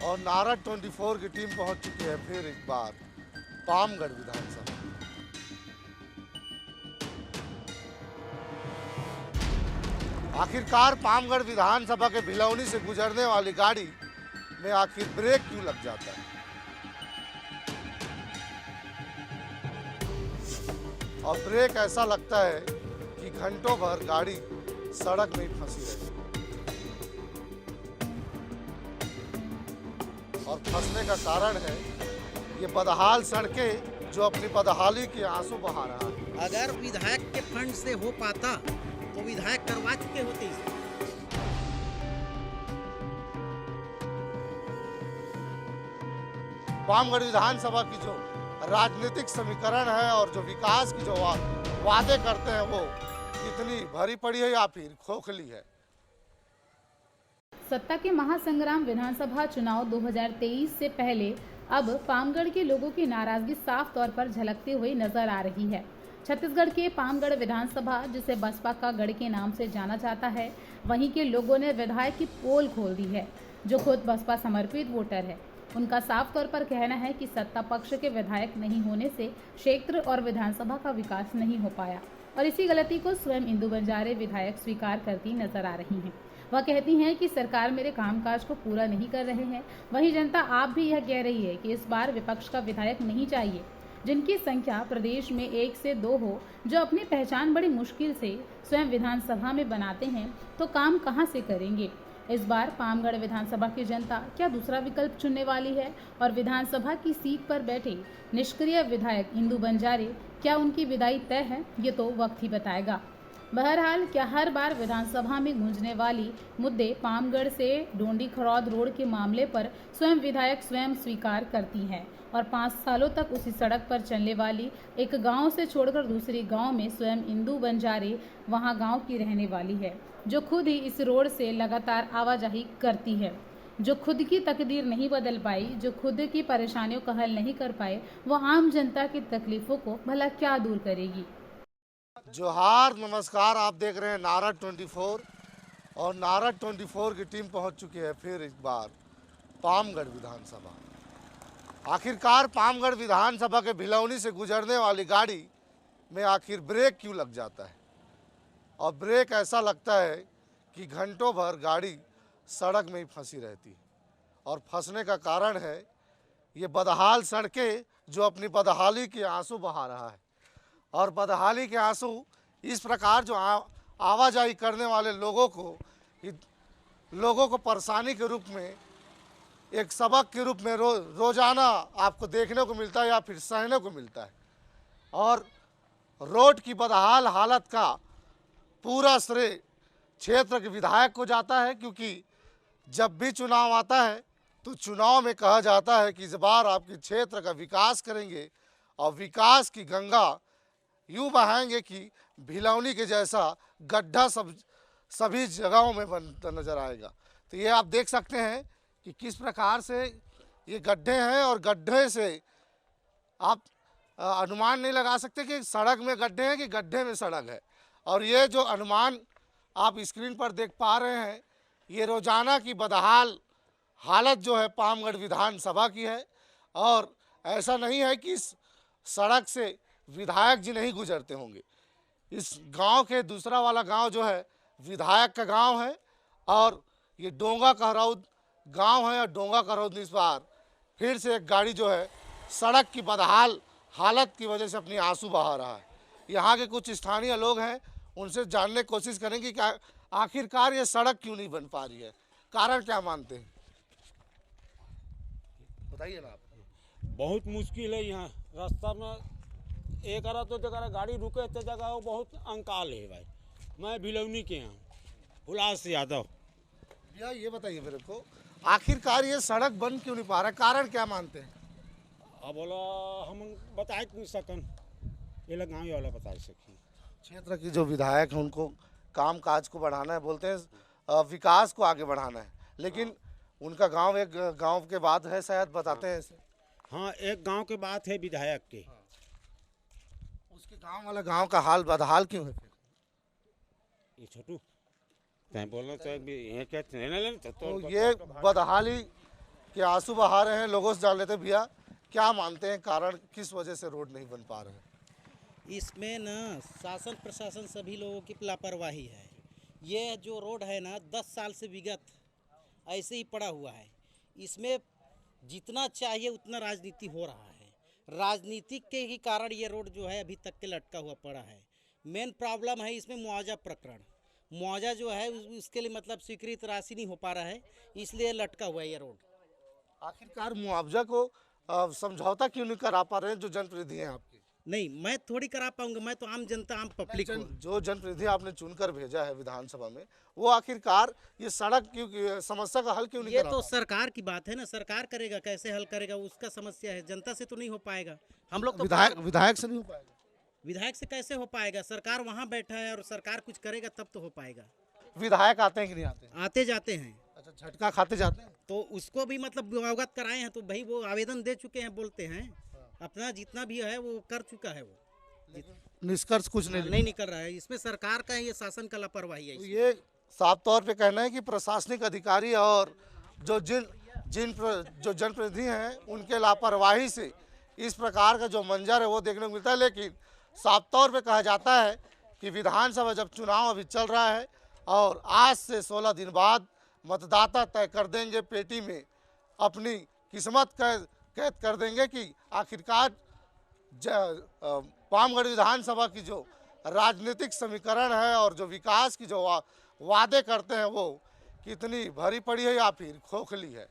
और नारद 24 की टीम पहुंच चुकी है फिर एक बार पामगढ़ विधानसभा। आखिरकार पामगढ़ विधानसभा के भिलौनी से गुजरने वाली गाड़ी में आखिर ब्रेक क्यों लग जाता है और ब्रेक ऐसा लगता है कि घंटों भर गाड़ी सड़क में ही फंसी रही और फंसने का कारण है ये बदहाल सड़कें जो अपनी बदहाली के आंसू बहा रहा है। अगर विधायक के फंड से हो पाता तो विधायक करवा चुके होते इसे। पामगढ़ विधानसभा की जो राजनीतिक समीकरण है और जो विकास की जो वादे करते हैं वो कितनी भरी पड़ी है या फिर खोखली है। सत्ता के महासंग्राम विधानसभा चुनाव 2023 से पहले अब पामगढ़ के लोगों की नाराजगी साफ तौर पर झलकती हुई नजर आ रही है। छत्तीसगढ़ के पामगढ़ विधानसभा, जिसे बसपा का गढ़ के नाम से जाना जाता है, वहीं के लोगों ने विधायक की पोल खोल दी है, जो खुद बसपा समर्पित वोटर है। उनका साफ तौर पर कहना है कि सत्ता पक्ष के विधायक नहीं होने से क्षेत्र और विधानसभा का विकास नहीं हो पाया और इसी गलती को स्वयं इंदु बंजारे विधायक स्वीकार करती नजर आ रही हैं। वह कहती हैं कि सरकार मेरे कामकाज को पूरा नहीं कर रहे हैं। वहीं जनता आप भी यह कह रही है कि इस बार विपक्ष का विधायक नहीं चाहिए, जिनकी संख्या प्रदेश में 1 से 2 हो, जो अपनी पहचान बड़ी मुश्किल से स्वयं विधानसभा में बनाते हैं, तो काम कहां से करेंगे। इस बार पामगढ़ विधानसभा की जनता क्या दूसरा विकल्प चुनने वाली है और विधानसभा की सीट पर बैठे निष्क्रिय विधायक इंदु बंजारे, क्या उनकी विदाई तय है, ये तो वक्त ही बताएगा। बहरहाल क्या हर बार विधानसभा में गूंजने वाली मुद्दे पामगढ़ से डोंडी खरौद रोड के मामले पर स्वयं विधायक स्वयं स्वीकार करती हैं और 5 सालों तक उसी सड़क पर चलने वाली एक गांव से छोड़कर दूसरी गांव में स्वयं इंदु बंजारे वहां गांव की रहने वाली है, जो खुद ही इस रोड से लगातार आवाजाही करती है, जो खुद की तकदीर नहीं बदल पाई, जो खुद की परेशानियों का हल नहीं कर पाए, वो आम जनता की तकलीफों को भला क्या दूर करेगी। जोहार नमस्कार, आप देख रहे हैं नारद 24 और नारद 24 की टीम पहुंच चुकी है फिर एक बार पामगढ़ विधानसभा। आखिरकार पामगढ़ विधानसभा के भिलौनी से गुजरने वाली गाड़ी में आखिर ब्रेक क्यों लग जाता है और ब्रेक ऐसा लगता है कि घंटों भर गाड़ी सड़क में ही फंसी रहती है और फंसने का कारण है ये बदहाल सड़कें जो अपनी बदहाली के आंसू बहा रहा है और बदहाली के आंसू इस प्रकार जो आवाजाही करने वाले लोगों को परेशानी के रूप में, एक सबक के रूप में रोजाना आपको देखने को मिलता है या फिर सहने को मिलता है। और रोड की बदहाल हालत का पूरा श्रेय क्षेत्र के विधायक को जाता है, क्योंकि जब भी चुनाव आता है तो चुनाव में कहा जाता है कि इस बार आपके क्षेत्र का विकास करेंगे और विकास की गंगा यूँ बहाएंगे कि भिलौनी के जैसा गड्ढा सभी जगहों में बनता नजर आएगा। तो ये आप देख सकते हैं कि किस प्रकार से ये गड्ढे हैं और गड्ढे से आप अनुमान नहीं लगा सकते कि सड़क में गड्ढे हैं कि गड्ढे में सड़क है। और ये जो अनुमान आप स्क्रीन पर देख पा रहे हैं, ये रोजाना की बदहाल हालत जो है पामगढ़ विधानसभा की है। और ऐसा नहीं है कि इस सड़क से विधायक जी नहीं गुजरते होंगे। इस गांव के दूसरा वाला गांव जो है विधायक का गांव है और ये डोंगा कहरौद गांव है। और डोंगा कहरौद इस बार फिर से एक गाड़ी जो है सड़क की बदहाल हालत की वजह से अपनी आंसू बहा रहा है। यहाँ के कुछ स्थानीय लोग हैं, उनसे जानने की कोशिश करेंगे कि आखिरकार ये सड़क क्यों नहीं बन पा रही है, कारण क्या मानते हैं, बताइए ना आप। बहुत मुश्किल है यहाँ रास्ता में, एक तो जगह गाड़ी रुके तो जगह वो बहुत अंकाल है भाई। मैं भिलौनी के यहाँ उल्लास यादव। भैया ये बताइए मेरे को, आखिरकार ये सड़क बन क्यों नहीं पा रहा है, कारण क्या मानते हैं। अब बोला हम बता नहीं सकन, ये लोग गाँव वाला बता सकें। क्षेत्र की जो विधायक हैं उनको काम काज को बढ़ाना है, बोलते हैं विकास को आगे बढ़ाना है, लेकिन उनका गांव एक गांव के बाद है शायद, बताते हैं इसे। हाँ, एक गांव के बात है विधायक के। उसके गांव वाला गांव का हाल बदहाल क्यों है फिर? ये छोटू तय बोलना तो ये क्या तो ये बदहाली कि आंसू बहा रहे हैं। लोगों से जान लेते हैं, भैया क्या मानते हैं कारण किस वजह से रोड नहीं बन पा रहे हैं? इसमें ना शासन प्रशासन सभी लोगों की लापरवाही है। ये जो रोड है ना 10 साल से विगत ऐसे ही पड़ा हुआ है। इसमें जितना चाहिए उतना राजनीति हो रहा है। राजनीति के ही कारण ये रोड जो है अभी तक के लटका हुआ पड़ा है। मेन प्रॉब्लम है इसमें मुआवजा प्रकरण। मुआवजा जो है उसके लिए मतलब स्वीकृत राशि नहीं हो पा रहा है, इसलिए लटका हुआ है ये रोड। आखिरकार मुआवजा को समझौता क्यों नहीं करा पा रहे हैं जो जनप्रतिनिधि हैं आपके? नहीं, मैं थोड़ी करा पाऊंगा, मैं तो आम जनता आम पब्लिक हूँ। जो जनप्रतिनिधि आपने चुनकर भेजा है विधानसभा में, वो आखिरकार ये सड़क क्यों समस्या का हल क्यों नहीं ये करा तो पा सरकार की बात है ना, सरकार करेगा, कैसे हल करेगा उसका समस्या है। जनता से तो नहीं हो पाएगा। हम लोग रहा? तो विधायक से नहीं हो पाएगा? विधायक से कैसे हो पाएगा? सरकार वहाँ बैठा है और सरकार कुछ करेगा तब तो हो पाएगा। विधायक आते हैं कि नहीं आते हैं? आते जाते हैं अच्छा, झटका खाते जाते हैं? तो उसको भी मतलब अवगत कराए हैं, तो भाई वो आवेदन दे चुके हैं, बोलते हैं अपना जितना भी है वो कर चुका है। वो निष्कर्ष कुछ नहीं नहीं कर रहा है। इसमें सरकार का ये शासन का लापरवाही है। तो ये साफ तौर पे कहना है कि प्रशासनिक अधिकारी और जो जो जनप्रतिनिधि हैं उनके लापरवाही से इस प्रकार का जो मंजर है वो देखने को मिलता है। लेकिन साफ तौर पे कहा जाता है कि विधानसभा जब चुनाव अभी चल रहा है और आज से 16 दिन बाद मतदाता तय कर देंगे, पेटी में अपनी किस्मत कैद कर देंगे कि आखिरकार पामगढ़ विधानसभा की जो राजनीतिक समीकरण है और जो विकास की जो वादे करते हैं वो कितनी भरी पड़ी है या फिर खोखली है।